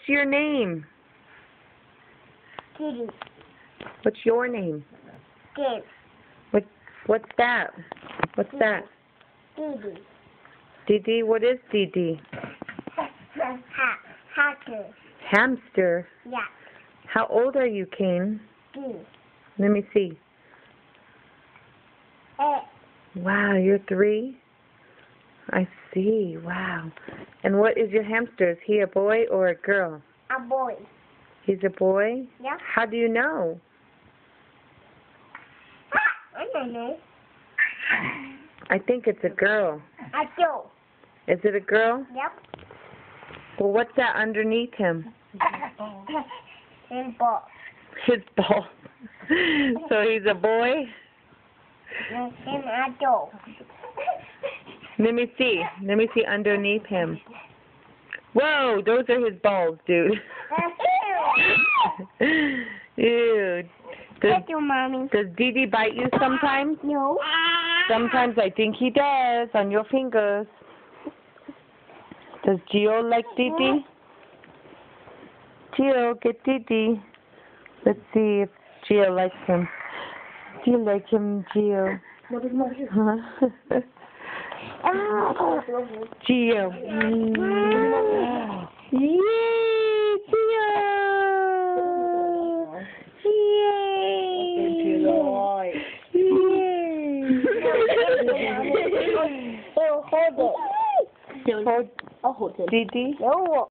your name? Didi. What's your name? Didi. What's that? What's that? Didi. Didi? What is Didi? Hamster. Hamster? Yeah. How old are you, Kane? Didi. Let me see. Wow, you're 3? I see. Wow. And what is your hamster? Is he a boy or a girl? A boy. He's a boy? Yeah. How do you know? I don't know. I think it's a girl. I do. Is it a girl? Yep. Well, what's that underneath him? And ball. His ball. So he's a boy? And I do. Let me see. Let me see underneath him. Whoa, those are his balls, dude. Ew. Thank you, Mommy. Does Didi bite you sometimes? No. Sometimes I think he does, on your fingers. Does Gio like Didi? Gio, get Didi. Let's see if Gio likes him. Do you like him, Gio? Huh? Gio. Yay, Gio! Yay! Yay! Hold it. Hold Didi. No.